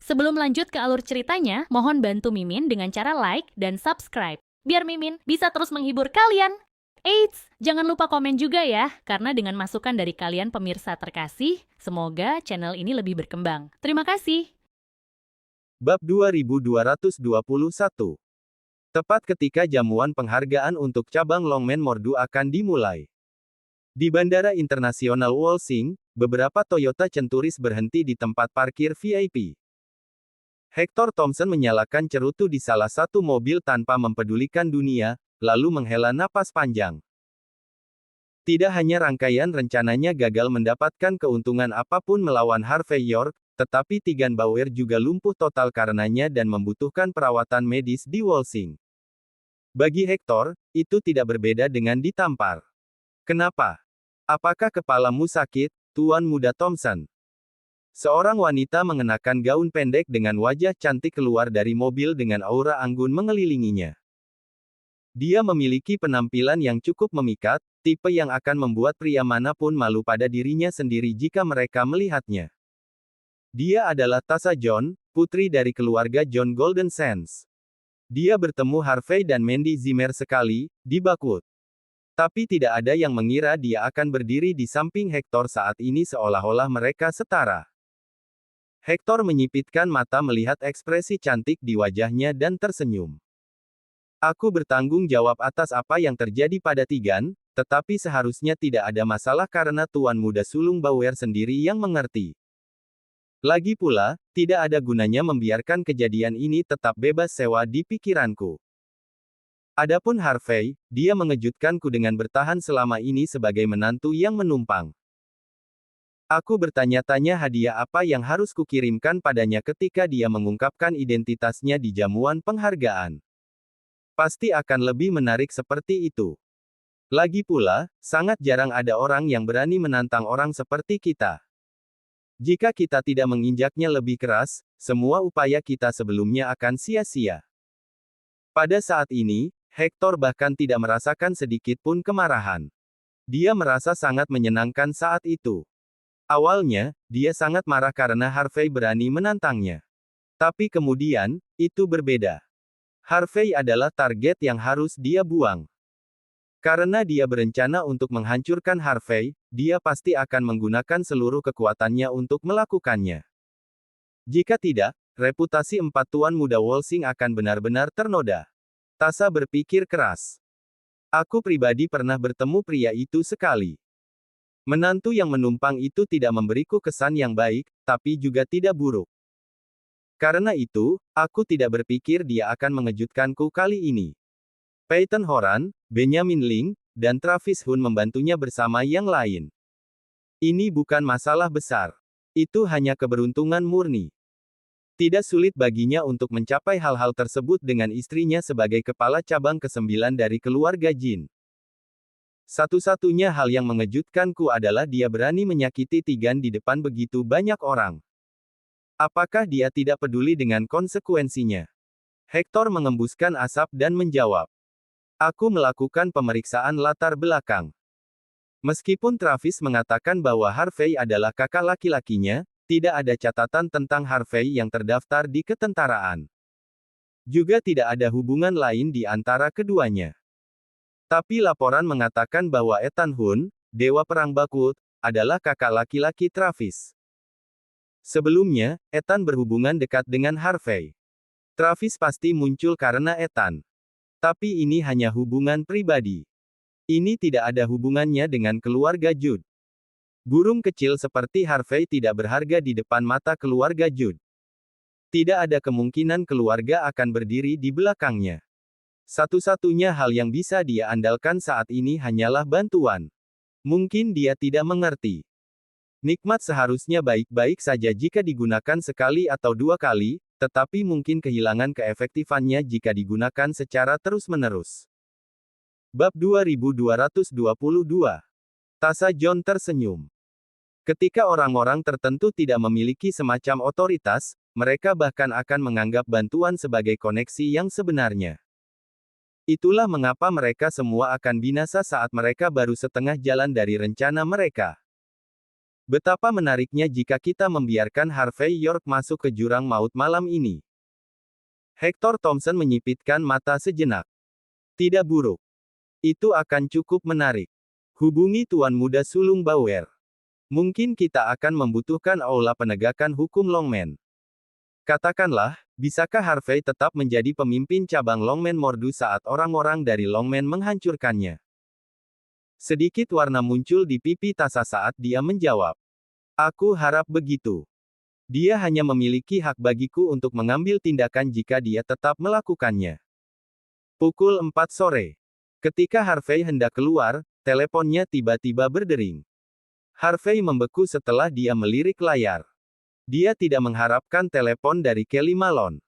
Sebelum lanjut ke alur ceritanya, mohon bantu Mimin dengan cara like dan subscribe, biar Mimin bisa terus menghibur kalian. Eits, jangan lupa komen juga ya, karena dengan masukan dari kalian pemirsa terkasih, semoga channel ini lebih berkembang. Terima kasih. Bab 2221. Tepat ketika jamuan penghargaan untuk cabang Longmen Mordu akan dimulai. Di Bandara Internasional Wolsing, beberapa Toyota Centuris berhenti di tempat parkir VIP. Hector Thompson menyalakan cerutu di salah satu mobil tanpa mempedulikan dunia, lalu menghela napas panjang. Tidak hanya rangkaian rencananya gagal mendapatkan keuntungan apapun melawan Harvey York, tetapi Tegan Bauer juga lumpuh total karenanya dan membutuhkan perawatan medis di Wolsing. Bagi Hector, itu tidak berbeda dengan ditampar. Kenapa? Apakah kepalamu sakit, Tuan Muda Thompson? Seorang wanita mengenakan gaun pendek dengan wajah cantik keluar dari mobil dengan aura anggun mengelilinginya. Dia memiliki penampilan yang cukup memikat, tipe yang akan membuat pria manapun malu pada dirinya sendiri jika mereka melihatnya. Dia adalah Tasha John, putri dari keluarga John Golden Sands. Dia bertemu Harvey dan Mandy Zimmer sekali, di Bakwood. Tapi tidak ada yang mengira dia akan berdiri di samping Hector saat ini seolah-olah mereka setara. Hector menyipitkan mata melihat ekspresi cantik di wajahnya dan tersenyum. Aku bertanggung jawab atas apa yang terjadi pada Tegan, tetapi seharusnya tidak ada masalah karena Tuan Muda Sulung Bauer sendiri yang mengerti. Lagi pula, tidak ada gunanya membiarkan kejadian ini tetap bebas sewa di pikiranku. Adapun Harvey, dia mengejutkanku dengan bertahan selama ini sebagai menantu yang menumpang. Aku bertanya-tanya hadiah apa yang harus kukirimkan padanya ketika dia mengungkapkan identitasnya di jamuan penghargaan. Pasti akan lebih menarik seperti itu. Lagi pula, sangat jarang ada orang yang berani menantang orang seperti kita. Jika kita tidak menginjaknya lebih keras, semua upaya kita sebelumnya akan sia-sia. Pada saat ini, Hector bahkan tidak merasakan sedikit pun kemarahan. Dia merasa sangat menyenangkan saat itu. Awalnya, dia sangat marah karena Harvey berani menantangnya. Tapi kemudian, itu berbeda. Harvey adalah target yang harus dia buang. Karena dia berencana untuk menghancurkan Harvey, dia pasti akan menggunakan seluruh kekuatannya untuk melakukannya. Jika tidak, reputasi empat Tuan Muda Wolsing akan benar-benar ternoda. Tasha berpikir keras. Aku pribadi pernah bertemu pria itu sekali. Menantu yang menumpang itu tidak memberiku kesan yang baik, tapi juga tidak buruk. Karena itu, aku tidak berpikir dia akan mengejutkanku kali ini. Peyton Horan, Benjamin Ling, dan Travis Hun membantunya bersama yang lain. Ini bukan masalah besar. Itu hanya keberuntungan murni. Tidak sulit baginya untuk mencapai hal-hal tersebut dengan istrinya sebagai kepala cabang ke-9 dari keluarga Jin. Satu-satunya hal yang mengejutkanku adalah dia berani menyakiti Tegan di depan begitu banyak orang. Apakah dia tidak peduli dengan konsekuensinya? Hector mengembuskan asap dan menjawab. Aku melakukan pemeriksaan latar belakang. Meskipun Travis mengatakan bahwa Harvey adalah kakak laki-lakinya, tidak ada catatan tentang Harvey yang terdaftar di ketentaraan. Juga tidak ada hubungan lain di antara keduanya. Tapi laporan mengatakan bahwa Ethan Hun, Dewa Perang Bakwood, adalah kakak laki-laki Travis. Sebelumnya, Ethan berhubungan dekat dengan Harvey. Travis pasti muncul karena Ethan. Tapi ini hanya hubungan pribadi. Ini tidak ada hubungannya dengan keluarga Jude. Burung kecil seperti Harvey tidak berharga di depan mata keluarga Jude. Tidak ada kemungkinan keluarga akan berdiri di belakangnya. Satu-satunya hal yang bisa dia andalkan saat ini hanyalah bantuan. Mungkin dia tidak mengerti. Nikmat seharusnya baik-baik saja jika digunakan sekali atau dua kali, tetapi mungkin kehilangan keefektifannya jika digunakan secara terus-menerus. Bab 2222. Tasha John tersenyum. Ketika orang-orang tertentu tidak memiliki semacam otoritas, mereka bahkan akan menganggap bantuan sebagai koneksi yang sebenarnya. Itulah mengapa mereka semua akan binasa saat mereka baru setengah jalan dari rencana mereka. Betapa menariknya jika kita membiarkan Harvey York masuk ke jurang maut malam ini. Hector Thompson menyipitkan mata sejenak. Tidak buruk. Itu akan cukup menarik. Hubungi Tuan Muda Sulung Bauer. Mungkin kita akan membutuhkan aula penegakan hukum Longmen. Katakanlah, bisakah Harvey tetap menjadi pemimpin cabang Longmen Mordu saat orang-orang dari Longmen menghancurkannya? Sedikit warna muncul di pipi Tasa saat dia menjawab. Aku harap begitu. Dia hanya memiliki hak bagiku untuk mengambil tindakan jika dia tetap melakukannya. Pukul 4 sore. Ketika Harvey hendak keluar, teleponnya tiba-tiba berdering. Harvey membeku setelah dia melirik layar. Dia tidak mengharapkan telepon dari Kelly Malone.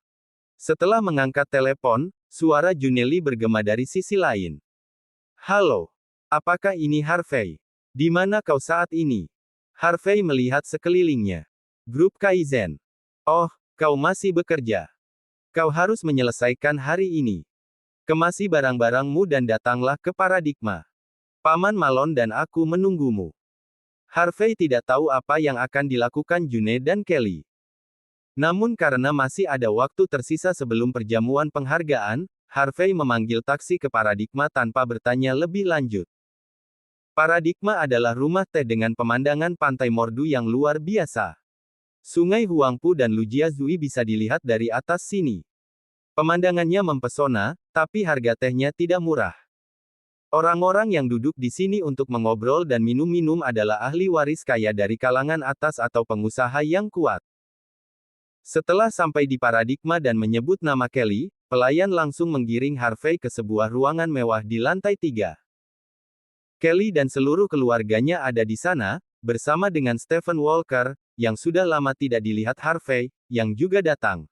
Setelah mengangkat telepon, suara Juneli bergema dari sisi lain. Halo. Apakah ini Harvey? Di mana kau saat ini? Harvey melihat sekelilingnya. Grup Kaizen. Oh, kau masih bekerja. Kau harus menyelesaikan hari ini. Kemasi barang-barangmu dan datanglah ke Paradigma. Paman Malone dan aku menunggumu. Harvey tidak tahu apa yang akan dilakukan June dan Kelly. Namun karena masih ada waktu tersisa sebelum perjamuan penghargaan, Harvey memanggil taksi ke Paradigma tanpa bertanya lebih lanjut. Paradigma adalah rumah teh dengan pemandangan pantai Mordu yang luar biasa. Sungai Huangpu dan Lujia Zui bisa dilihat dari atas sini. Pemandangannya mempesona, tapi harga tehnya tidak murah. Orang-orang yang duduk di sini untuk mengobrol dan minum-minum adalah ahli waris kaya dari kalangan atas atau pengusaha yang kuat. Setelah sampai di Paradigma dan menyebut nama Kelly, pelayan langsung menggiring Harvey ke sebuah ruangan mewah di lantai 3. Kelly dan seluruh keluarganya ada di sana, bersama dengan Stephen Walker, yang sudah lama tidak dilihat Harvey, yang juga datang.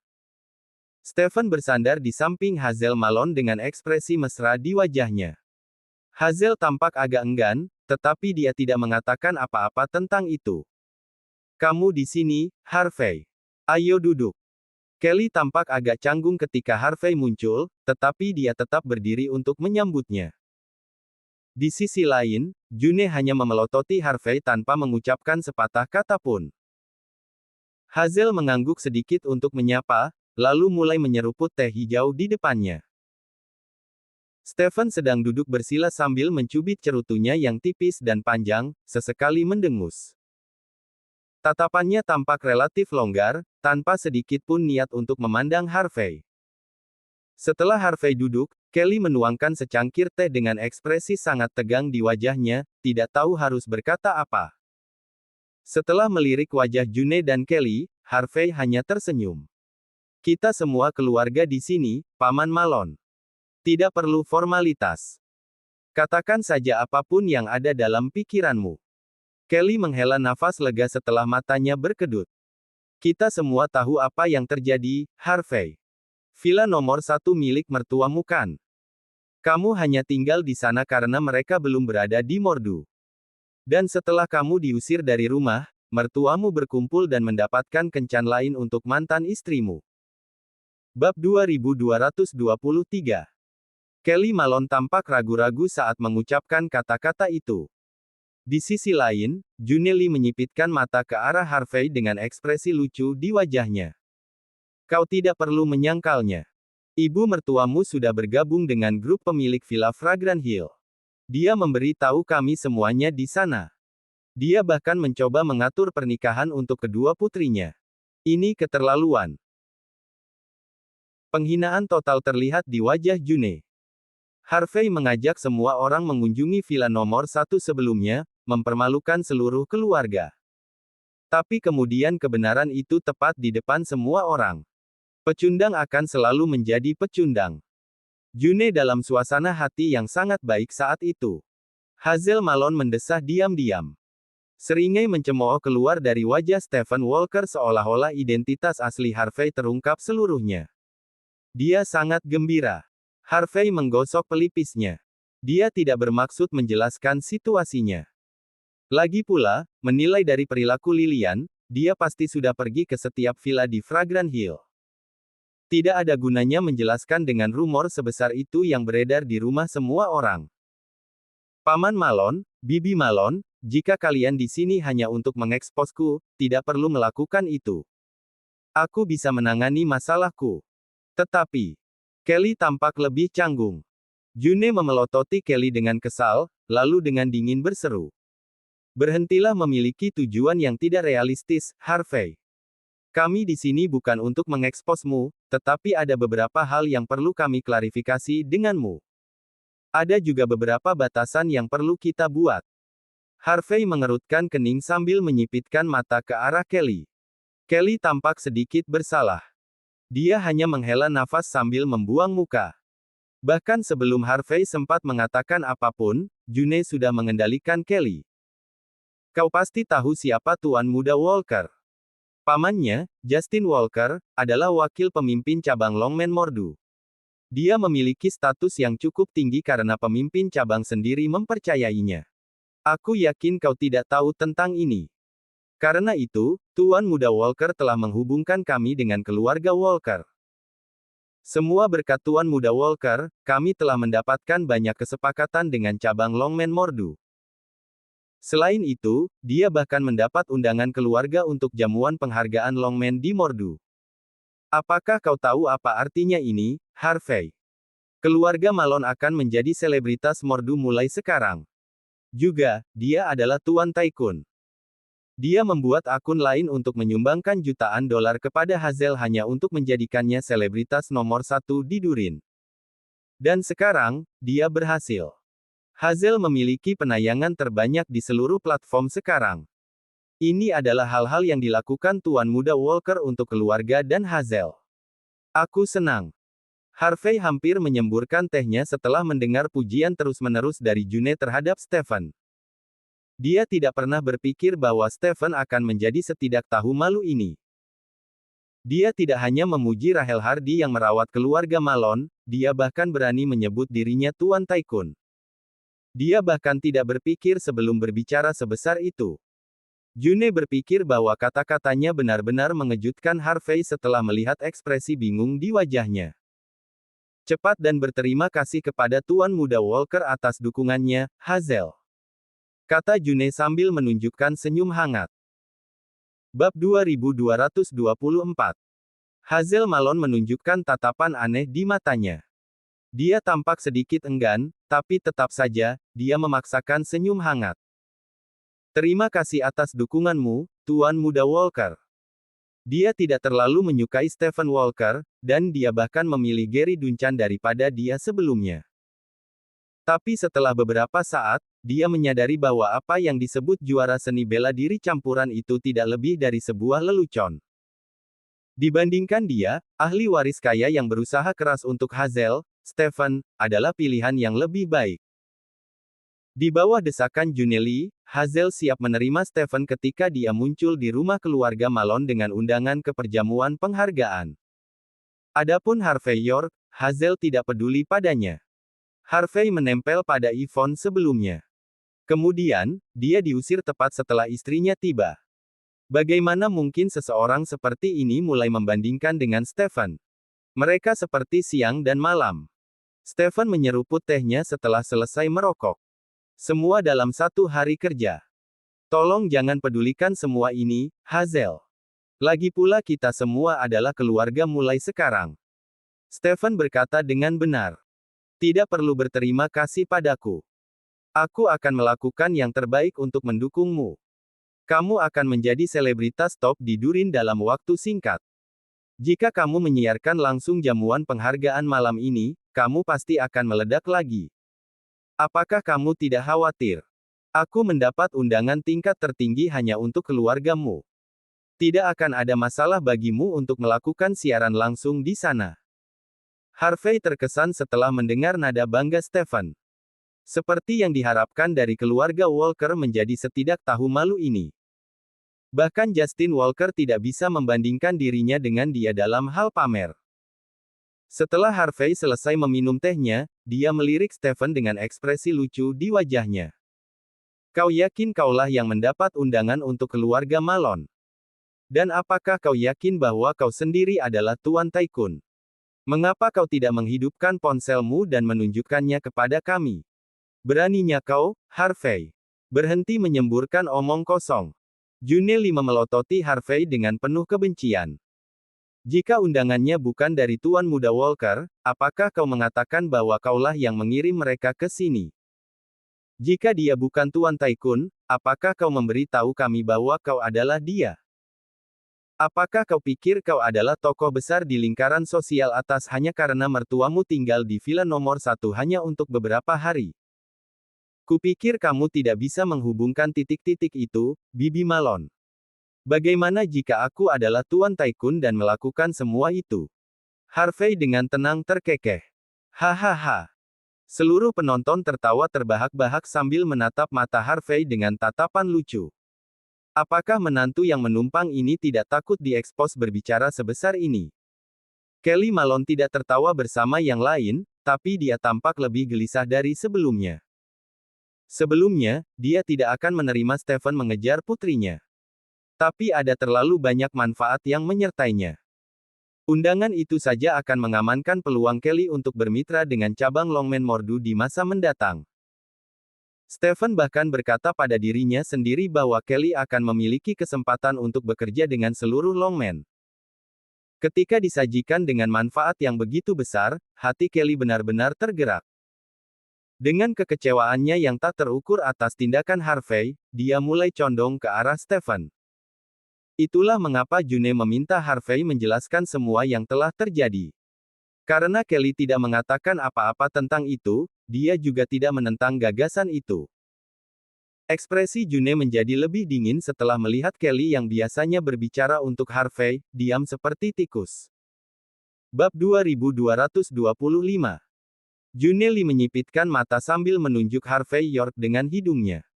Stephen bersandar di samping Hazel Malone dengan ekspresi mesra di wajahnya. Hazel tampak agak enggan, tetapi dia tidak mengatakan apa-apa tentang itu. Kamu di sini, Harvey. Ayo duduk. Kelly tampak agak canggung ketika Harvey muncul, tetapi dia tetap berdiri untuk menyambutnya. Di sisi lain, June hanya memelototi Harvey tanpa mengucapkan sepatah kata pun. Hazel mengangguk sedikit untuk menyapa, lalu mulai menyeruput teh hijau di depannya. Stephen sedang duduk bersila sambil mencubit cerutunya yang tipis dan panjang, sesekali mendengus. Tatapannya tampak relatif longgar, tanpa sedikit pun niat untuk memandang Harvey. Setelah Harvey duduk, Kelly menuangkan secangkir teh dengan ekspresi sangat tegang di wajahnya, tidak tahu harus berkata apa. Setelah melirik wajah June dan Kelly, Harvey hanya tersenyum. Kita semua keluarga di sini, Paman Malone. Tidak perlu formalitas. Katakan saja apapun yang ada dalam pikiranmu. Kelly menghela nafas lega setelah matanya berkedut. Kita semua tahu apa yang terjadi, Harvey. Villa nomor 1 milik mertuamu kan? Kamu hanya tinggal di sana karena mereka belum berada di Mordu. Dan setelah kamu diusir dari rumah, mertuamu berkumpul dan mendapatkan kencan lain untuk mantan istrimu. Bab 2223. Kelly Malone tampak ragu-ragu saat mengucapkan kata-kata itu. Di sisi lain, Juneli menyipitkan mata ke arah Harvey dengan ekspresi lucu di wajahnya. Kau tidak perlu menyangkalnya. Ibu mertuamu sudah bergabung dengan grup pemilik Villa Fragrant Hill. Dia memberi tahu kami semuanya di sana. Dia bahkan mencoba mengatur pernikahan untuk kedua putrinya. Ini keterlaluan. Penghinaan total terlihat di wajah June. Harvey mengajak semua orang mengunjungi villa nomor 1 sebelumnya, mempermalukan seluruh keluarga. Tapi kemudian kebenaran itu tepat di depan semua orang. Pecundang akan selalu menjadi pecundang. June dalam suasana hati yang sangat baik saat itu. Hazel Malone mendesah diam-diam. Seringai mencemooh keluar dari wajah Stephen Walker seolah-olah identitas asli Harvey terungkap seluruhnya. Dia sangat gembira. Harvey menggosok pelipisnya. Dia tidak bermaksud menjelaskan situasinya. Lagi pula, menilai dari perilaku Lilian, dia pasti sudah pergi ke setiap villa di Fragrant Hill. Tidak ada gunanya menjelaskan dengan rumor sebesar itu yang beredar di rumah semua orang. Paman Malone, Bibi Malone, jika kalian di sini hanya untuk mengeksposku, tidak perlu melakukan itu. Aku bisa menangani masalahku. Tetapi, Kelly tampak lebih canggung. June memelototi Kelly dengan kesal, lalu dengan dingin berseru. Berhentilah memiliki tujuan yang tidak realistis, Harvey. Kami di sini bukan untuk mengeksposmu, tetapi ada beberapa hal yang perlu kami klarifikasi denganmu. Ada juga beberapa batasan yang perlu kita buat. Harvey mengerutkan kening sambil menyipitkan mata ke arah Kelly. Kelly tampak sedikit bersalah. Dia hanya menghela nafas sambil membuang muka. Bahkan sebelum Harvey sempat mengatakan apapun, June sudah mengendalikan Kelly. Kau pasti tahu siapa Tuan Muda Walker. Pamannya, Justin Walker, adalah wakil pemimpin cabang Longman Mordu. Dia memiliki status yang cukup tinggi karena pemimpin cabang sendiri mempercayainya. Aku yakin kau tidak tahu tentang ini. Karena itu, Tuan Muda Walker telah menghubungkan kami dengan keluarga Walker. Semua berkat Tuan Muda Walker, kami telah mendapatkan banyak kesepakatan dengan cabang Longman Mordu. Selain itu, dia bahkan mendapat undangan keluarga untuk jamuan penghargaan Longman di Mordu. Apakah kau tahu apa artinya ini, Harvey? Keluarga Malone akan menjadi selebritas Mordu mulai sekarang. Juga, dia adalah Tuan Tycoon. Dia membuat akun lain untuk menyumbangkan jutaan dolar kepada Hazel hanya untuk menjadikannya selebritas nomor 1 di Durin. Dan sekarang, dia berhasil. Hazel memiliki penayangan terbanyak di seluruh platform sekarang. Ini adalah hal-hal yang dilakukan Tuan Muda Walker untuk keluarga dan Hazel. Aku senang. Harvey hampir menyemburkan tehnya setelah mendengar pujian terus-menerus dari June terhadap Stephen. Dia tidak pernah berpikir bahwa Stephen akan menjadi setidak tahu malu ini. Dia tidak hanya memuji Rahel Hardy yang merawat keluarga Malone, dia bahkan berani menyebut dirinya Tuan Tycoon. Dia bahkan tidak berpikir sebelum berbicara sebesar itu. June berpikir bahwa kata-katanya benar-benar mengejutkan Harvey setelah melihat ekspresi bingung di wajahnya. Cepat dan berterima kasih kepada Tuan Muda Walker atas dukungannya, Hazel. Kata June sambil menunjukkan senyum hangat. Bab 2224. Hazel Malone menunjukkan tatapan aneh di matanya. Dia tampak sedikit enggan, tapi tetap saja, dia memaksakan senyum hangat. Terima kasih atas dukunganmu, Tuan Muda Walker. Dia tidak terlalu menyukai Stephen Walker, dan dia bahkan memilih Gary Duncan daripada dia sebelumnya. Tapi setelah beberapa saat, dia menyadari bahwa apa yang disebut juara seni bela diri campuran itu tidak lebih dari sebuah lelucon. Dibandingkan dia, ahli waris kaya yang berusaha keras untuk Hazel, Stephen, adalah pilihan yang lebih baik. Di bawah desakan Juneli, Hazel siap menerima Stephen ketika dia muncul di rumah keluarga Malone dengan undangan ke perjamuan penghargaan. Adapun Harvey York, Hazel tidak peduli padanya. Harvey menempel pada Yvonne sebelumnya. Kemudian, dia diusir tepat setelah istrinya tiba. Bagaimana mungkin seseorang seperti ini mulai membandingkan dengan Stephen? Mereka seperti siang dan malam. Stephen menyeruput tehnya setelah selesai merokok. Semua dalam satu hari kerja. Tolong jangan pedulikan semua ini, Hazel. Lagi pula kita semua adalah keluarga mulai sekarang. Stephen berkata dengan benar. Tidak perlu berterima kasih padaku. Aku akan melakukan yang terbaik untuk mendukungmu. Kamu akan menjadi selebritas top di Durin dalam waktu singkat. Jika kamu menyiarkan langsung jamuan penghargaan malam ini, kamu pasti akan meledak lagi. Apakah kamu tidak khawatir? Aku mendapat undangan tingkat tertinggi hanya untuk keluargamu. Tidak akan ada masalah bagimu untuk melakukan siaran langsung di sana. Harvey terkesan setelah mendengar nada bangga Stephen. Seperti yang diharapkan dari keluarga Walker menjadi setidak tahu malu ini. Bahkan Justin Walker tidak bisa membandingkan dirinya dengan dia dalam hal pamer. Setelah Harvey selesai meminum tehnya, dia melirik Stephen dengan ekspresi lucu di wajahnya. Kau yakin kaulah yang mendapat undangan untuk keluarga Malone? Dan apakah kau yakin bahwa kau sendiri adalah Tuan Tycoon? Mengapa kau tidak menghidupkan ponselmu dan menunjukkannya kepada kami? Beraninya kau, Harvey. Berhenti menyemburkan omong kosong. June 5 melototi Harvey dengan penuh kebencian. Jika undangannya bukan dari Tuan Muda Walker, apakah kau mengatakan bahwa kaulah yang mengirim mereka ke sini? Jika dia bukan Tuan Tycoon, apakah kau memberitahu kami bahwa kau adalah dia? Apakah kau pikir kau adalah tokoh besar di lingkaran sosial atas hanya karena mertuamu tinggal di villa nomor 1 hanya untuk beberapa hari? Kupikir kamu tidak bisa menghubungkan titik-titik itu, Bibi Malone. Bagaimana jika aku adalah Tuan Tycoon dan melakukan semua itu? Harvey dengan tenang terkekeh. Hahaha. Seluruh penonton tertawa terbahak-bahak sambil menatap mata Harvey dengan tatapan lucu. Apakah menantu yang menumpang ini tidak takut diekspos berbicara sebesar ini? Kelly Malone tidak tertawa bersama yang lain, tapi dia tampak lebih gelisah dari sebelumnya. Sebelumnya, dia tidak akan menerima Stephen mengejar putrinya. Tapi ada terlalu banyak manfaat yang menyertainya. Undangan itu saja akan mengamankan peluang Kelly untuk bermitra dengan cabang Longman Mordu di masa mendatang. Stephen bahkan berkata pada dirinya sendiri bahwa Kelly akan memiliki kesempatan untuk bekerja dengan seluruh Longman. Ketika disajikan dengan manfaat yang begitu besar, hati Kelly benar-benar tergerak. Dengan kekecewaannya yang tak terukur atas tindakan Harvey, dia mulai condong ke arah Stephen. Itulah mengapa June meminta Harvey menjelaskan semua yang telah terjadi. Karena Kelly tidak mengatakan apa-apa tentang itu, dia juga tidak menentang gagasan itu. Ekspresi June menjadi lebih dingin setelah melihat Kelly yang biasanya berbicara untuk Harvey, diam seperti tikus. Bab 2225. June Lee menyipitkan mata sambil menunjuk Harvey York dengan hidungnya.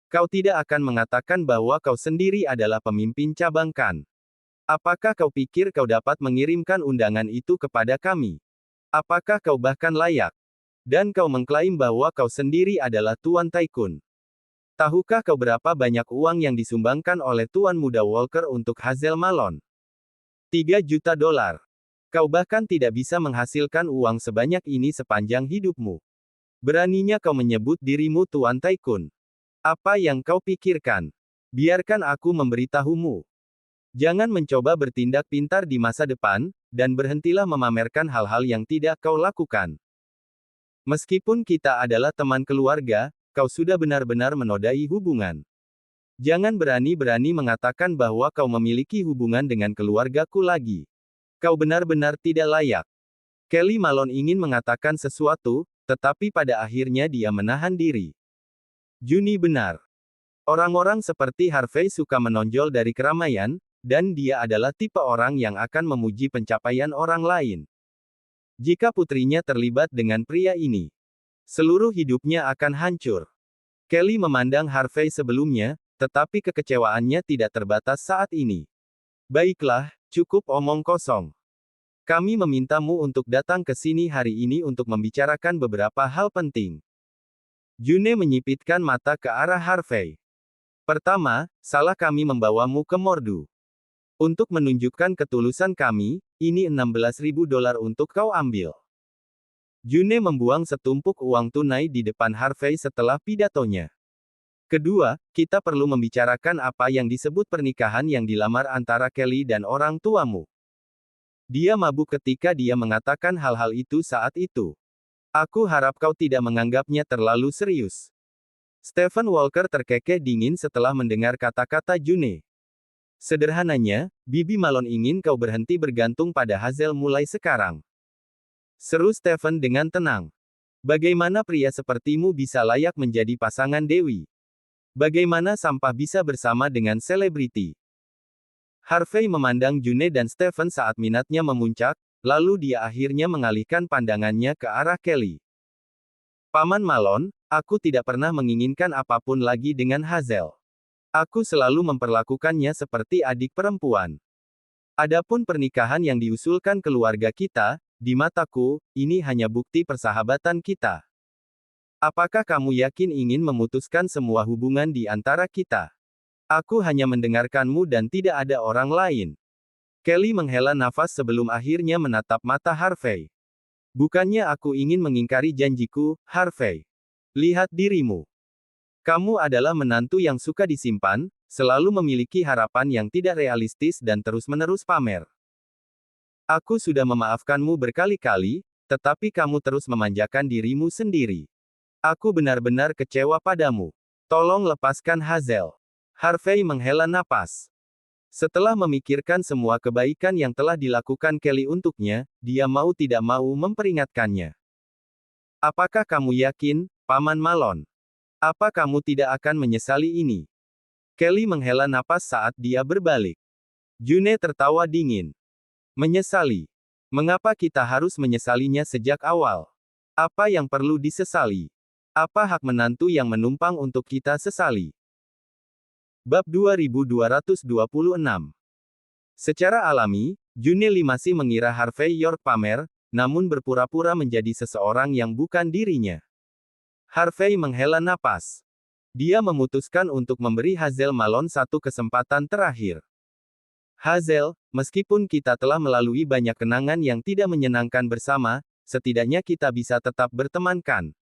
Kau tidak akan mengatakan bahwa kau sendiri adalah pemimpin cabang kan? Apakah kau pikir kau dapat mengirimkan undangan itu kepada kami? Apakah kau bahkan layak? Dan kau mengklaim bahwa kau sendiri adalah Tuan Tycoon. Tahukah kau berapa banyak uang yang disumbangkan oleh Tuan Muda Walker untuk Hazel Malone? 3 juta dolar. Kau bahkan tidak bisa menghasilkan uang sebanyak ini sepanjang hidupmu. Beraninya kau menyebut dirimu Tuan Tycoon. Apa yang kau pikirkan? Biarkan aku memberitahumu. Jangan mencoba bertindak pintar di masa depan, dan berhentilah memamerkan hal-hal yang tidak kau lakukan. Meskipun kita adalah teman keluarga, kau sudah benar-benar menodai hubungan. Jangan berani-berani mengatakan bahwa kau memiliki hubungan dengan keluargaku lagi. Kau benar-benar tidak layak. Kelly Malone ingin mengatakan sesuatu, tetapi pada akhirnya dia menahan diri. Juni benar. Orang-orang seperti Harvey suka menonjol dari keramaian, dan dia adalah tipe orang yang akan memuji pencapaian orang lain. Jika putrinya terlibat dengan pria ini, seluruh hidupnya akan hancur. Kelly memandang Harvey sebelumnya, tetapi kekecewaannya tidak terbatas saat ini. Baiklah, cukup omong kosong. Kami memintamu untuk datang ke sini hari ini untuk membicarakan beberapa hal penting. June menyipitkan mata ke arah Harvey. Pertama, salah kami membawamu ke Mordu. Untuk menunjukkan ketulusan kami, ini 16.000 dolar untuk kau ambil. June membuang setumpuk uang tunai di depan Harvey setelah pidatonya. Kedua, kita perlu membicarakan apa yang disebut pernikahan yang dilamar antara Kelly dan orang tuamu. Dia mabuk ketika dia mengatakan hal-hal itu saat itu. Aku harap kau tidak menganggapnya terlalu serius. Stephen Walker terkekeh dingin setelah mendengar kata-kata June. Sederhananya, Bibi Malone ingin kau berhenti bergantung pada Hazel mulai sekarang. Seru Stephen dengan tenang. Bagaimana pria sepertimu bisa layak menjadi pasangan Dewi? Bagaimana sampah bisa bersama dengan selebriti? Harvey memandang June dan Stephen saat minatnya memuncak, lalu dia akhirnya mengalihkan pandangannya ke arah Kelly. Paman Malone, aku tidak pernah menginginkan apapun lagi dengan Hazel. Aku selalu memperlakukannya seperti adik perempuan. Adapun pernikahan yang diusulkan keluarga kita, di mataku, ini hanya bukti persahabatan kita. Apakah kamu yakin ingin memutuskan semua hubungan di antara kita? Aku hanya mendengarkanmu dan tidak ada orang lain. Kelly menghela nafas sebelum akhirnya menatap mata Harvey. Bukannya aku ingin mengingkari janjiku, Harvey. Lihat dirimu. Kamu adalah menantu yang suka disimpan, selalu memiliki harapan yang tidak realistis dan terus-menerus pamer. Aku sudah memaafkanmu berkali-kali, tetapi kamu terus memanjakan dirimu sendiri. Aku benar-benar kecewa padamu. Tolong lepaskan Hazel. Harvey menghela napas. Setelah memikirkan semua kebaikan yang telah dilakukan Kelly untuknya, dia mau tidak mau memperingatkannya. Apakah kamu yakin, Paman Malon? Apa kamu tidak akan menyesali ini? Kelly menghela napas saat dia berbalik. June tertawa dingin. Menyesali? Mengapa kita harus menyesalinya sejak awal? Apa yang perlu disesali? Apa hak menantu yang menumpang untuk kita sesali? Bab 2226. Secara alami, June Lee masih mengira Harvey York pamer, namun berpura-pura menjadi seseorang yang bukan dirinya. Harvey menghela napas. Dia memutuskan untuk memberi Hazel Malone satu kesempatan terakhir. Hazel, meskipun kita telah melalui banyak kenangan yang tidak menyenangkan bersama, setidaknya kita bisa tetap berteman kan?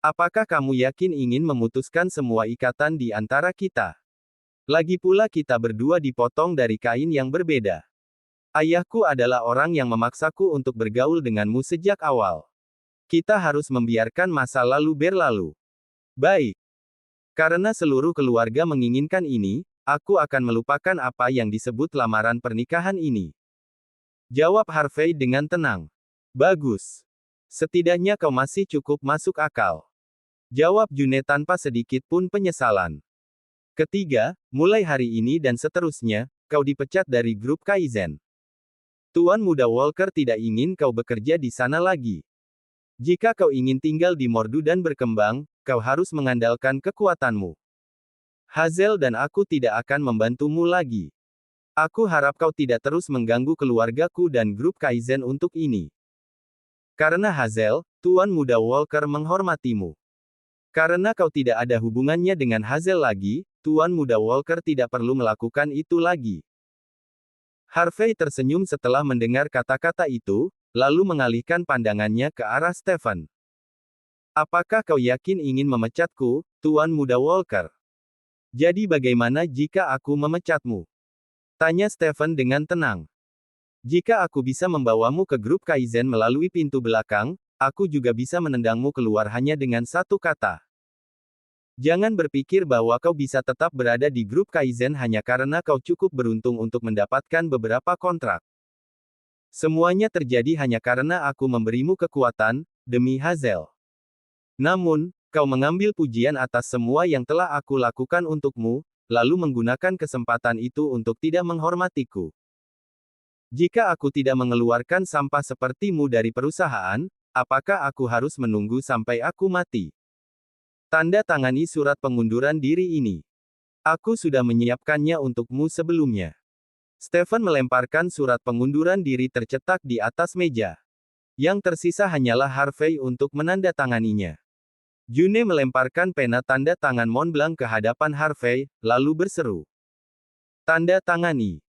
Apakah kamu yakin ingin memutuskan semua ikatan di antara kita? Lagi pula kita berdua dipotong dari kain yang berbeda. Ayahku adalah orang yang memaksaku untuk bergaul denganmu sejak awal. Kita harus membiarkan masa lalu berlalu. Baik. Karena seluruh keluarga menginginkan ini, aku akan melupakan apa yang disebut lamaran pernikahan ini. Jawab Harvey dengan tenang. Bagus. Setidaknya kau masih cukup masuk akal. Jawab June tanpa sedikit pun penyesalan. Ketiga, mulai hari ini dan seterusnya, kau dipecat dari grup Kaizen. Tuan Muda Walker tidak ingin kau bekerja di sana lagi. Jika kau ingin tinggal di Mordu dan berkembang, kau harus mengandalkan kekuatanmu. Hazel dan aku tidak akan membantumu lagi. Aku harap kau tidak terus mengganggu keluargaku dan grup Kaizen untuk ini. Karena Hazel, Tuan Muda Walker menghormatimu. Karena kau tidak ada hubungannya dengan Hazel lagi, Tuan Muda Walker tidak perlu melakukan itu lagi. Harvey tersenyum setelah mendengar kata-kata itu, lalu mengalihkan pandangannya ke arah Stephen. Apakah kau yakin ingin memecatku, Tuan Muda Walker? Jadi bagaimana jika aku memecatmu? Tanya Stephen dengan tenang. Jika aku bisa membawamu ke grup Kaizen melalui pintu belakang, aku juga bisa menendangmu keluar hanya dengan satu kata. Jangan berpikir bahwa kau bisa tetap berada di grup Kaizen hanya karena kau cukup beruntung untuk mendapatkan beberapa kontrak. Semuanya terjadi hanya karena aku memberimu kekuatan, demi Hazel. Namun, kau mengambil pujian atas semua yang telah aku lakukan untukmu, lalu menggunakan kesempatan itu untuk tidak menghormatiku. Jika aku tidak mengeluarkan sampah sepertimu dari perusahaan, apakah aku harus menunggu sampai aku mati? Tanda tangani surat pengunduran diri ini. Aku sudah menyiapkannya untukmu sebelumnya. Stephen melemparkan surat pengunduran diri tercetak di atas meja. Yang tersisa hanyalah Harvey untuk menandatanganinya. June melemparkan pena tanda tangan Montblanc ke hadapan Harvey, lalu berseru. Tanda tangani.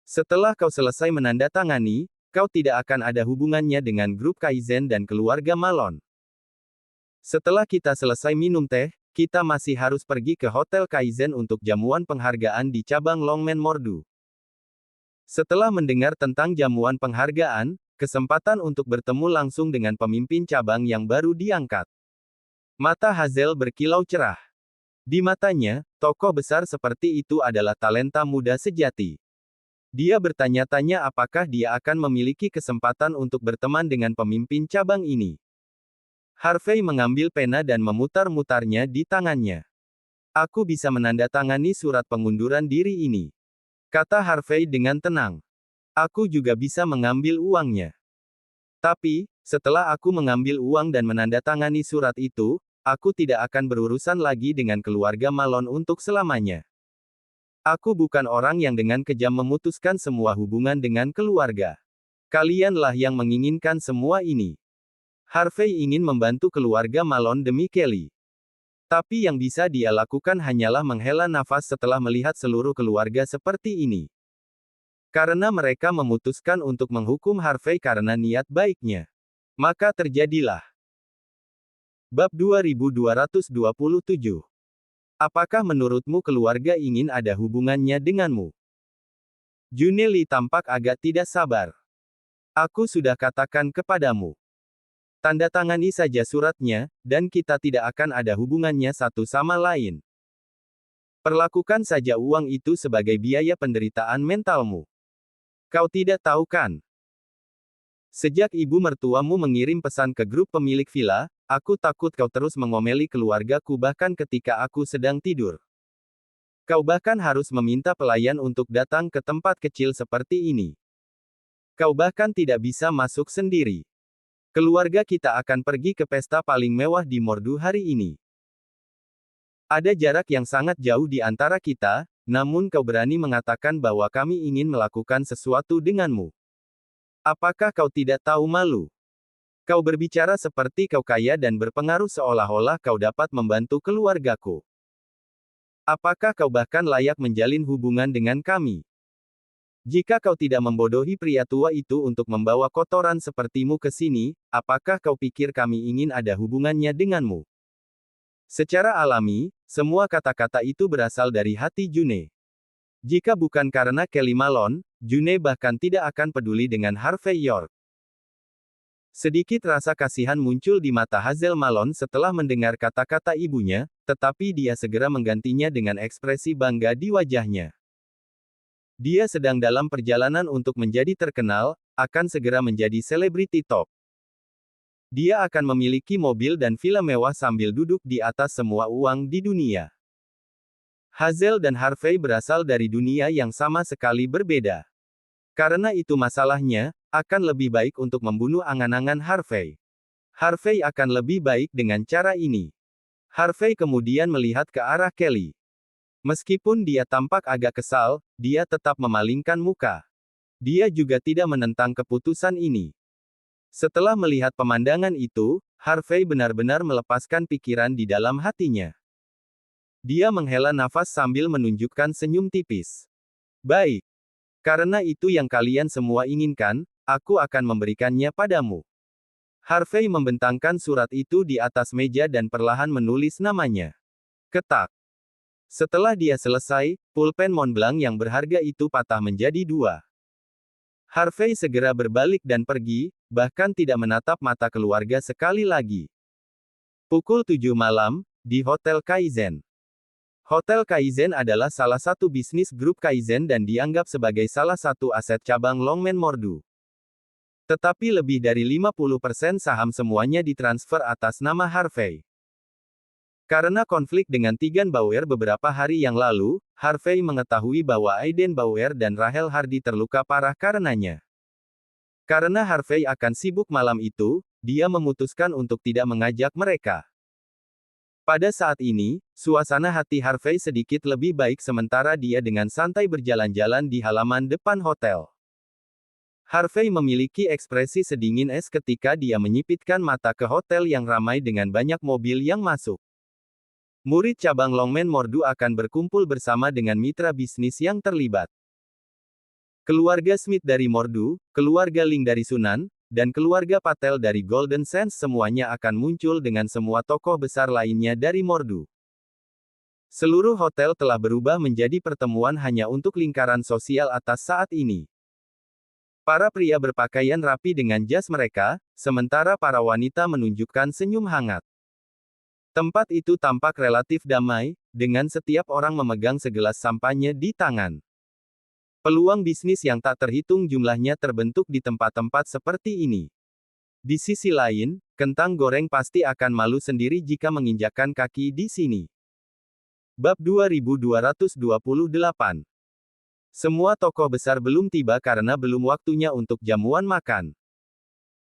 Setelah kau selesai menandatangani, kau tidak akan ada hubungannya dengan grup Kaizen dan keluarga Malone. Setelah kita selesai minum teh, kita masih harus pergi ke Hotel Kaizen untuk jamuan penghargaan di cabang Longmen Mordu. Setelah mendengar tentang jamuan penghargaan, kesempatan untuk bertemu langsung dengan pemimpin cabang yang baru diangkat. Mata Hazel berkilau cerah. Di matanya, tokoh besar seperti itu adalah talenta muda sejati. Dia bertanya-tanya apakah dia akan memiliki kesempatan untuk berteman dengan pemimpin cabang ini. Harvey mengambil pena dan memutar-mutarnya di tangannya. Aku bisa menandatangani surat pengunduran diri ini. Kata Harvey dengan tenang. Aku juga bisa mengambil uangnya. Tapi, setelah aku mengambil uang dan menandatangani surat itu, aku tidak akan berurusan lagi dengan keluarga Malone untuk selamanya. Aku bukan orang yang dengan kejam memutuskan semua hubungan dengan keluarga. Kalianlah yang menginginkan semua ini. Harvey ingin membantu keluarga Malone demi Kelly. Tapi yang bisa dia lakukan hanyalah menghela nafas setelah melihat seluruh keluarga seperti ini. Karena mereka memutuskan untuk menghukum Harvey karena niat baiknya. Maka terjadilah. Bab 2227. Apakah menurutmu keluarga ingin ada hubungannya denganmu? Juneli tampak agak tidak sabar. Aku sudah katakan kepadamu. Tanda tangani saja suratnya, dan kita tidak akan ada hubungannya satu sama lain. Perlakukan saja uang itu sebagai biaya penderitaan mentalmu. Kau tidak tahu kan? Sejak ibu mertuamu mengirim pesan ke grup pemilik villa, aku takut kau terus mengomeli keluargaku bahkan ketika aku sedang tidur. Kau bahkan harus meminta pelayan untuk datang ke tempat kecil seperti ini. Kau bahkan tidak bisa masuk sendiri. Keluarga kita akan pergi ke pesta paling mewah di Mordu hari ini. Ada jarak yang sangat jauh di antara kita, namun kau berani mengatakan bahwa kami ingin melakukan sesuatu denganmu. Apakah kau tidak tahu malu? Kau berbicara seperti kau kaya dan berpengaruh seolah-olah kau dapat membantu keluargaku. Apakah kau bahkan layak menjalin hubungan dengan kami? Jika kau tidak membodohi pria tua itu untuk membawa kotoran sepertimu ke sini, apakah kau pikir kami ingin ada hubungannya denganmu? Secara alami, semua kata-kata itu berasal dari hati June. Jika bukan karena Kelly Malone, June bahkan tidak akan peduli dengan Harvey York. Sedikit rasa kasihan muncul di mata Hazel Malone setelah mendengar kata-kata ibunya, tetapi dia segera menggantinya dengan ekspresi bangga di wajahnya. Dia sedang dalam perjalanan untuk menjadi terkenal, akan segera menjadi selebriti top. Dia akan memiliki mobil dan villa mewah sambil duduk di atas semua uang di dunia. Hazel dan Harvey berasal dari dunia yang sama sekali berbeda. Karena itu masalahnya, akan lebih baik untuk membunuh angan-angan Harvey. Harvey akan lebih baik dengan cara ini. Harvey kemudian melihat ke arah Kelly. Meskipun dia tampak agak kesal, dia tetap memalingkan muka. Dia juga tidak menentang keputusan ini. Setelah melihat pemandangan itu, Harvey benar-benar melepaskan pikiran di dalam hatinya. Dia menghela nafas sambil menunjukkan senyum tipis. Baik. Karena itu yang kalian semua inginkan, aku akan memberikannya padamu. Harvey membentangkan surat itu di atas meja dan perlahan menulis namanya. Ketak. Setelah dia selesai, pulpen Montblanc yang berharga itu patah menjadi dua. Harvey segera berbalik dan pergi, bahkan tidak menatap mata keluarga sekali lagi. Pukul 7 malam, di Hotel Kaizen. Hotel Kaizen adalah salah satu bisnis grup Kaizen dan dianggap sebagai salah satu aset cabang Longmen Mordu. Tetapi lebih dari 50% saham semuanya ditransfer atas nama Harvey. Karena konflik dengan Tegan Bauer beberapa hari yang lalu, Harvey mengetahui bahwa Aiden Bauer dan Rachel Hardy terluka parah karenanya. Karena Harvey akan sibuk malam itu, dia memutuskan untuk tidak mengajak mereka. Pada saat ini, suasana hati Harvey sedikit lebih baik sementara dia dengan santai berjalan-jalan di halaman depan hotel. Harvey memiliki ekspresi sedingin es ketika dia menyipitkan mata ke hotel yang ramai dengan banyak mobil yang masuk. Murid cabang Longmen Mordu akan berkumpul bersama dengan mitra bisnis yang terlibat. Keluarga Smith dari Mordu, keluarga Ling dari Sunan, dan keluarga Patel dari Golden Sands semuanya akan muncul dengan semua tokoh besar lainnya dari Mordu. Seluruh hotel telah berubah menjadi pertemuan hanya untuk lingkaran sosial atas saat ini. Para pria berpakaian rapi dengan jas mereka, sementara para wanita menunjukkan senyum hangat. Tempat itu tampak relatif damai, dengan setiap orang memegang segelas sampanye di tangan. Peluang bisnis yang tak terhitung jumlahnya terbentuk di tempat-tempat seperti ini. Di sisi lain, kentang goreng pasti akan malu sendiri jika menginjakkan kaki di sini. Bab 2228. Semua tokoh besar belum tiba karena belum waktunya untuk jamuan makan.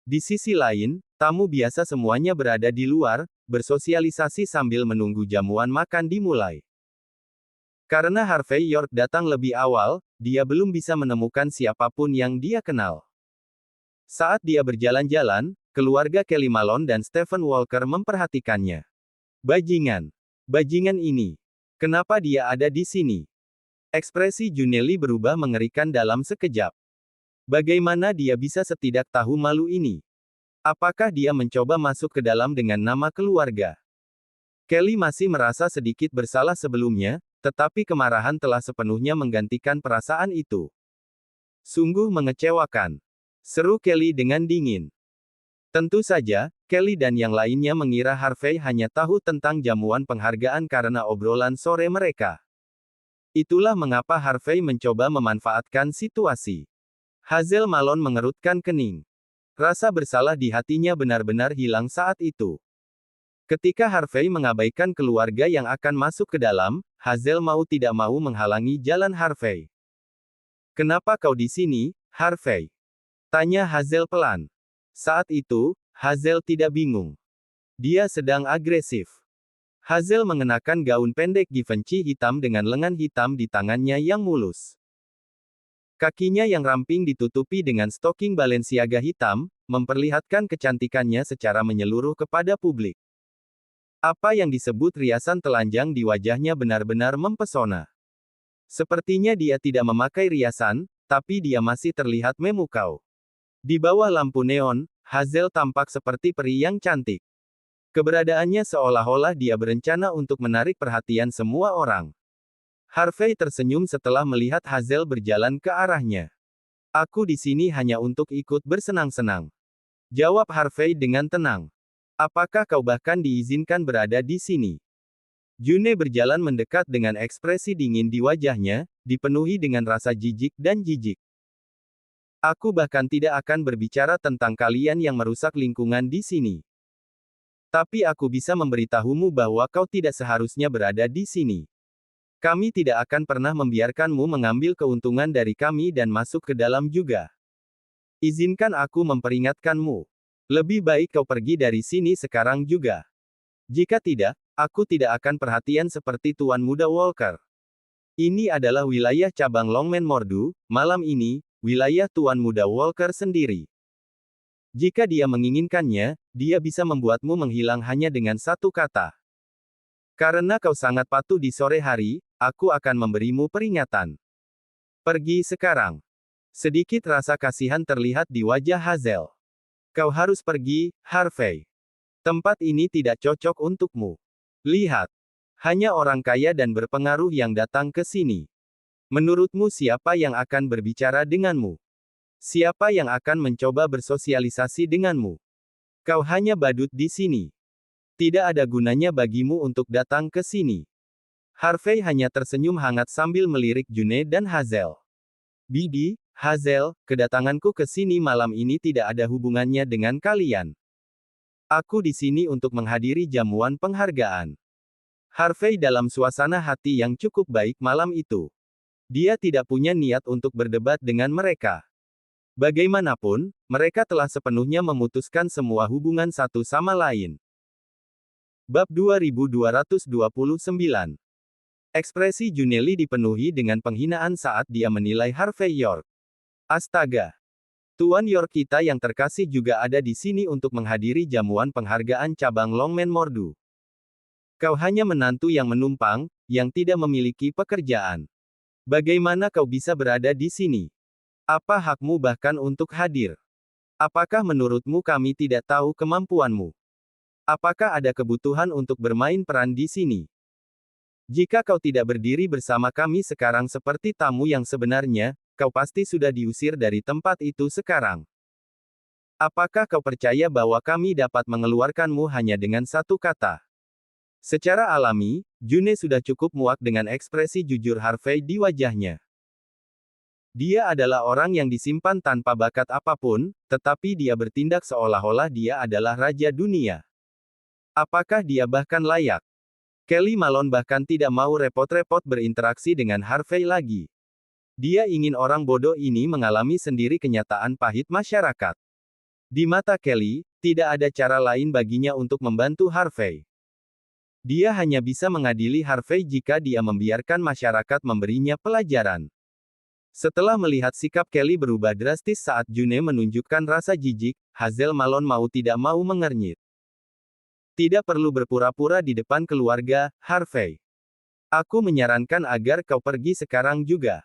Di sisi lain, tamu biasa semuanya berada di luar, bersosialisasi sambil menunggu jamuan makan dimulai. Karena Harvey York datang lebih awal, dia belum bisa menemukan siapapun yang dia kenal. Saat dia berjalan-jalan, keluarga Kelly Malone dan Stephen Walker memperhatikannya. Bajingan. Bajingan ini. Kenapa dia ada di sini? Ekspresi Juneli berubah mengerikan dalam sekejap. Bagaimana dia bisa setidak tahu malu ini? Apakah dia mencoba masuk ke dalam dengan nama keluarga? Kelly masih merasa sedikit bersalah sebelumnya, tetapi kemarahan telah sepenuhnya menggantikan perasaan itu. Sungguh mengecewakan. Seru Kelly dengan dingin. Tentu saja, Kelly dan yang lainnya mengira Harvey hanya tahu tentang jamuan penghargaan karena obrolan sore mereka. Itulah mengapa Harvey mencoba memanfaatkan situasi. Hazel Malone mengerutkan kening. Rasa bersalah di hatinya benar-benar hilang saat itu. Ketika Harvey mengabaikan keluarga yang akan masuk ke dalam, Hazel mau tidak mau menghalangi jalan Harvey. "Kenapa kau di sini, Harvey?" tanya Hazel pelan. Saat itu, Hazel tidak bingung. Dia sedang agresif. Hazel mengenakan gaun pendek Givenchy hitam dengan lengan hitam di tangannya yang mulus. Kakinya yang ramping ditutupi dengan stoking Balenciaga hitam, memperlihatkan kecantikannya secara menyeluruh kepada publik. Apa yang disebut riasan telanjang di wajahnya benar-benar mempesona. Sepertinya dia tidak memakai riasan, tapi dia masih terlihat memukau. Di bawah lampu neon, Hazel tampak seperti peri yang cantik. Keberadaannya seolah-olah dia berencana untuk menarik perhatian semua orang. Harvey tersenyum setelah melihat Hazel berjalan ke arahnya. "Aku di sini hanya untuk ikut bersenang-senang," jawab Harvey dengan tenang. "Apakah kau bahkan diizinkan berada di sini?" June berjalan mendekat dengan ekspresi dingin di wajahnya, dipenuhi dengan rasa jijik dan jijik. "Aku bahkan tidak akan berbicara tentang kalian yang merusak lingkungan di sini. Tapi aku bisa memberitahumu bahwa kau tidak seharusnya berada di sini. Kami tidak akan pernah membiarkanmu mengambil keuntungan dari kami dan masuk ke dalam juga. Izinkan aku memperingatkanmu. Lebih baik kau pergi dari sini sekarang juga. Jika tidak, aku tidak akan perhatian seperti Tuan Muda Walker. Ini adalah wilayah cabang Longman Mordu, malam ini, wilayah Tuan Muda Walker sendiri. Jika dia menginginkannya, dia bisa membuatmu menghilang hanya dengan satu kata. Karena kau sangat patuh di sore hari, aku akan memberimu peringatan. Pergi sekarang." Sedikit rasa kasihan terlihat di wajah Hazel. "Kau harus pergi, Harvey. Tempat ini tidak cocok untukmu. Lihat. Hanya orang kaya dan berpengaruh yang datang ke sini. Menurutmu siapa yang akan berbicara denganmu? Siapa yang akan mencoba bersosialisasi denganmu? Kau hanya badut di sini. Tidak ada gunanya bagimu untuk datang ke sini." Harvey hanya tersenyum hangat sambil melirik June dan Hazel. "Bibi, Hazel, kedatanganku ke sini malam ini tidak ada hubungannya dengan kalian. Aku di sini untuk menghadiri jamuan penghargaan." Harvey dalam suasana hati yang cukup baik malam itu. Dia tidak punya niat untuk berdebat dengan mereka. Bagaimanapun, mereka telah sepenuhnya memutuskan semua hubungan satu sama lain. Bab 2229. Ekspresi Juneli dipenuhi dengan penghinaan saat dia menilai Harvey York. "Astaga. Tuan York kita yang terkasih juga ada di sini untuk menghadiri jamuan penghargaan cabang Longman Mordu. Kau hanya menantu yang menumpang, yang tidak memiliki pekerjaan. Bagaimana kau bisa berada di sini? Apa hakmu bahkan untuk hadir? Apakah menurutmu kami tidak tahu kemampuanmu? Apakah ada kebutuhan untuk bermain peran di sini? Jika kau tidak berdiri bersama kami sekarang seperti tamu yang sebenarnya, kau pasti sudah diusir dari tempat itu sekarang. Apakah kau percaya bahwa kami dapat mengeluarkanmu hanya dengan satu kata?" Secara alami, June sudah cukup muak dengan ekspresi jujur Harvey di wajahnya. Dia adalah orang yang disimpan tanpa bakat apapun, tetapi dia bertindak seolah-olah dia adalah raja dunia. Apakah dia bahkan layak? Kelly Malone bahkan tidak mau repot-repot berinteraksi dengan Harvey lagi. Dia ingin orang bodoh ini mengalami sendiri kenyataan pahit masyarakat. Di mata Kelly, tidak ada cara lain baginya untuk membantu Harvey. Dia hanya bisa mengadili Harvey jika dia membiarkan masyarakat memberinya pelajaran. Setelah melihat sikap Kelly berubah drastis saat June menunjukkan rasa jijik, Hazel Malone mau tidak mau mengernyit. "Tidak perlu berpura-pura di depan keluarga, Harvey. Aku menyarankan agar kau pergi sekarang juga.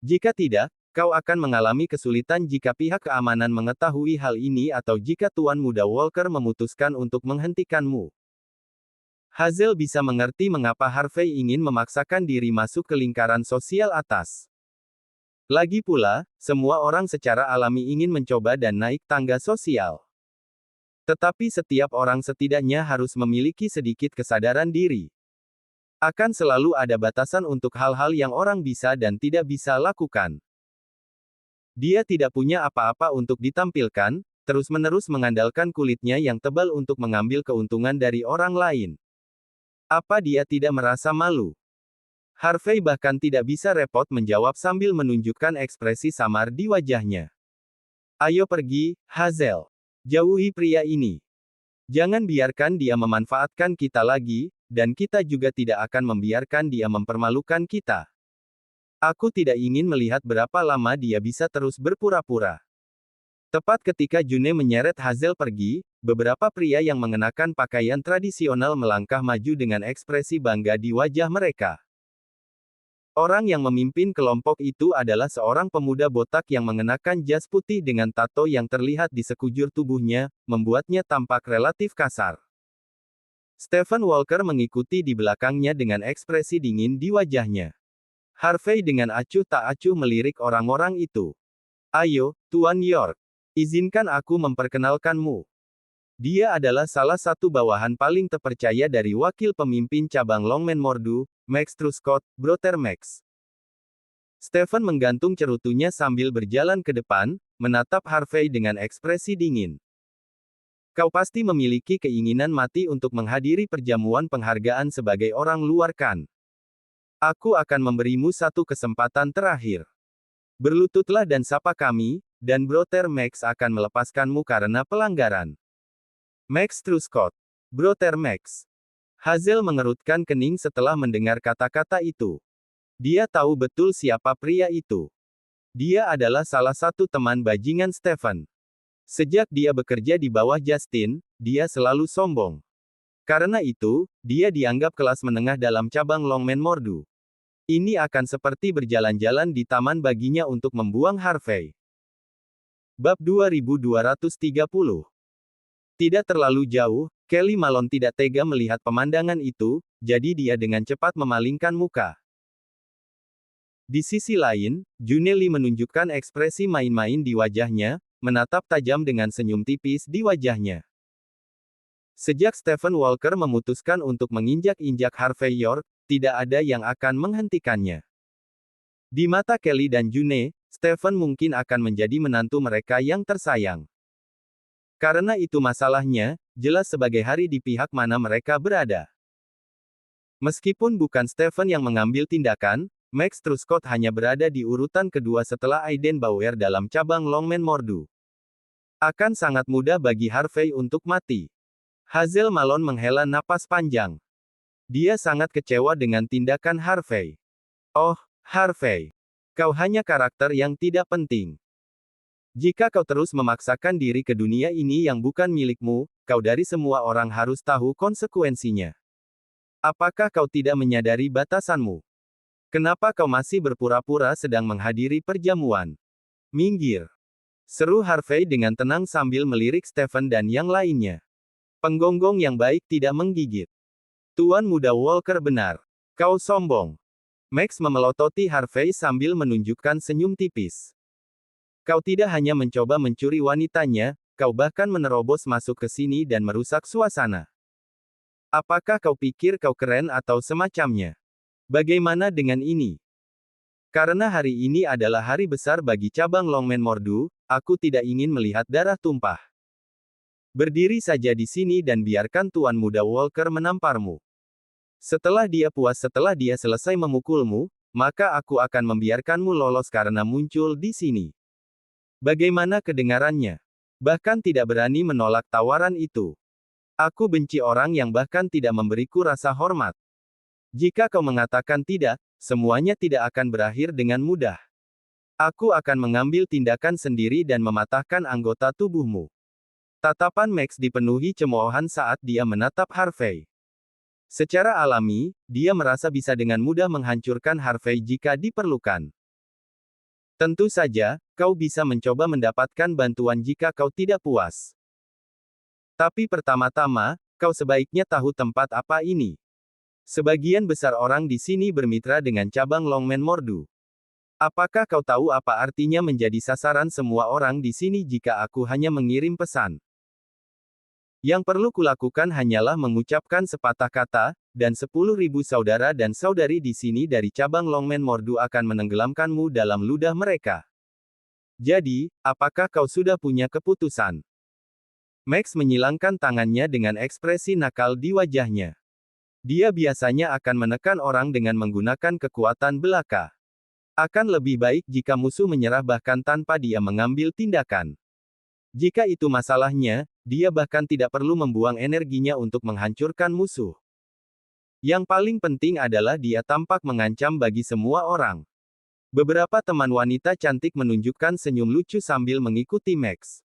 Jika tidak, kau akan mengalami kesulitan jika pihak keamanan mengetahui hal ini atau jika Tuan Muda Walker memutuskan untuk menghentikanmu." Hazel bisa mengerti mengapa Harvey ingin memaksakan diri masuk ke lingkaran sosial atas. Lagi pula, semua orang secara alami ingin mencoba dan naik tangga sosial. Tetapi setiap orang setidaknya harus memiliki sedikit kesadaran diri. Akan selalu ada batasan untuk hal-hal yang orang bisa dan tidak bisa lakukan. Dia tidak punya apa-apa untuk ditampilkan, terus-menerus mengandalkan kulitnya yang tebal untuk mengambil keuntungan dari orang lain. Apa dia tidak merasa malu? Harvey bahkan tidak bisa repot menjawab sambil menunjukkan ekspresi samar di wajahnya. Ayo pergi, Hazel. Jauhi pria ini. Jangan biarkan dia memanfaatkan kita lagi, dan kita juga tidak akan membiarkan dia mempermalukan kita. Aku tidak ingin melihat berapa lama dia bisa terus berpura-pura. Tepat ketika June menyeret Hazel pergi, beberapa pria yang mengenakan pakaian tradisional melangkah maju dengan ekspresi bangga di wajah mereka. Orang yang memimpin kelompok itu adalah seorang pemuda botak yang mengenakan jas putih dengan tato yang terlihat di sekujur tubuhnya, membuatnya tampak relatif kasar. Stephen Walker mengikuti di belakangnya dengan ekspresi dingin di wajahnya. Harvey dengan acuh tak acuh melirik orang-orang itu. Ayo, Tuan York. Izinkan aku memperkenalkanmu. Dia adalah salah satu bawahan paling terpercaya dari wakil pemimpin cabang Longman Mordu, Max Truscott, Brother Max. Stephen menggantung cerutunya sambil berjalan ke depan, menatap Harvey dengan ekspresi dingin. Kau pasti memiliki keinginan mati untuk menghadiri perjamuan penghargaan sebagai orang luar kan? Aku akan memberimu satu kesempatan terakhir. Berlututlah dan sapa kami, dan Brother Max akan melepaskanmu karena pelanggaran. Max Truscott. Brother Max. Hazel mengerutkan kening setelah mendengar kata-kata itu. Dia tahu betul siapa pria itu. Dia adalah salah satu teman bajingan Stephen. Sejak dia bekerja di bawah Justin, dia selalu sombong. Karena itu, dia dianggap kelas menengah dalam cabang Longman Mordu. Ini akan seperti berjalan-jalan di taman baginya untuk membuang Harvey. Bab 2230. Tidak terlalu jauh, Kelly Malone tidak tega melihat pemandangan itu, jadi dia dengan cepat memalingkan muka. Di sisi lain, Juneli menunjukkan ekspresi main-main di wajahnya, menatap tajam dengan senyum tipis di wajahnya. Sejak Stephen Walker memutuskan untuk menginjak-injak Harvey York, tidak ada yang akan menghentikannya. Di mata Kelly dan June, Stephen mungkin akan menjadi menantu mereka yang tersayang. Karena itu masalahnya, jelas sebagai hari di pihak mana mereka berada. Meskipun bukan Stephen yang mengambil tindakan, Max Truscott hanya berada di urutan kedua setelah Aiden Bauer dalam cabang Longman Mordu. Akan sangat mudah bagi Harvey untuk mati. Hazel Malone menghela napas panjang. Dia sangat kecewa dengan tindakan Harvey. Oh, Harvey. Kau hanya karakter yang tidak penting. Jika kau terus memaksakan diri ke dunia ini yang bukan milikmu, kau dari semua orang harus tahu konsekuensinya. Apakah kau tidak menyadari batasanmu? Kenapa kau masih berpura-pura sedang menghadiri perjamuan? Minggir. Seru Harvey dengan tenang sambil melirik Stephen dan yang lainnya. Penggonggong yang baik tidak menggigit. Tuan Muda Walker benar. Kau sombong. Max memelototi Harvey sambil menunjukkan senyum tipis. Kau tidak hanya mencoba mencuri wanitanya, kau bahkan menerobos masuk ke sini dan merusak suasana. Apakah kau pikir kau keren atau semacamnya? Bagaimana dengan ini? Karena hari ini adalah hari besar bagi cabang Longman Mordu, aku tidak ingin melihat darah tumpah. Berdiri saja di sini dan biarkan Tuan Muda Walker menamparmu. Setelah dia selesai memukulmu, maka aku akan membiarkanmu lolos karena muncul di sini. Bagaimana kedengarannya? Bahkan tidak berani menolak tawaran itu. Aku benci orang yang bahkan tidak memberiku rasa hormat. Jika kau mengatakan tidak, semuanya tidak akan berakhir dengan mudah. Aku akan mengambil tindakan sendiri dan mematahkan anggota tubuhmu. Tatapan Max dipenuhi cemoohan saat dia menatap Harvey. Secara alami, dia merasa bisa dengan mudah menghancurkan Harvey jika diperlukan. Tentu saja, kau bisa mencoba mendapatkan bantuan jika kau tidak puas. Tapi pertama-tama, Kau sebaiknya tahu tempat apa ini. Sebagian besar orang di sini bermitra dengan cabang Longmen Mordu. Apakah kau tahu apa artinya menjadi sasaran semua orang di sini jika aku hanya mengirim pesan? Yang perlu kulakukan hanyalah mengucapkan sepatah kata, dan 10.000 saudara dan saudari di sini dari cabang Longmen Mordu akan menenggelamkanmu dalam ludah mereka. Jadi, apakah kau sudah punya keputusan? Max menyilangkan tangannya dengan ekspresi nakal di wajahnya. Dia biasanya akan menekan orang dengan menggunakan kekuatan belaka. Akan lebih baik jika musuh menyerah bahkan tanpa dia mengambil tindakan. Jika itu masalahnya, dia bahkan tidak perlu membuang energinya untuk menghancurkan musuh. Yang paling penting adalah dia tampak mengancam bagi semua orang. Beberapa teman wanita cantik menunjukkan senyum lucu sambil mengikuti Max.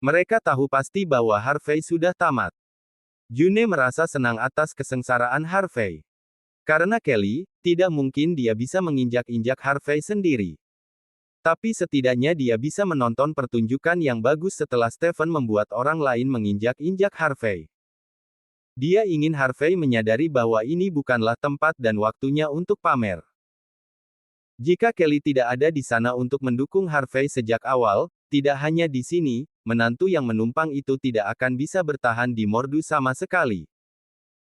Mereka tahu pasti bahwa Harvey sudah tamat. June merasa senang atas kesengsaraan Harvey. Karena Kelly, tidak mungkin dia bisa menginjak-injak Harvey sendiri. Tapi setidaknya dia bisa menonton pertunjukan yang bagus setelah Stephen membuat orang lain menginjak-injak Harvey. Dia ingin Harvey menyadari bahwa ini bukanlah tempat dan waktunya untuk pamer. Jika Kelly tidak ada di sana untuk mendukung Harvey sejak awal, tidak hanya di sini, menantu yang menumpang itu tidak akan bisa bertahan di Mordu sama sekali.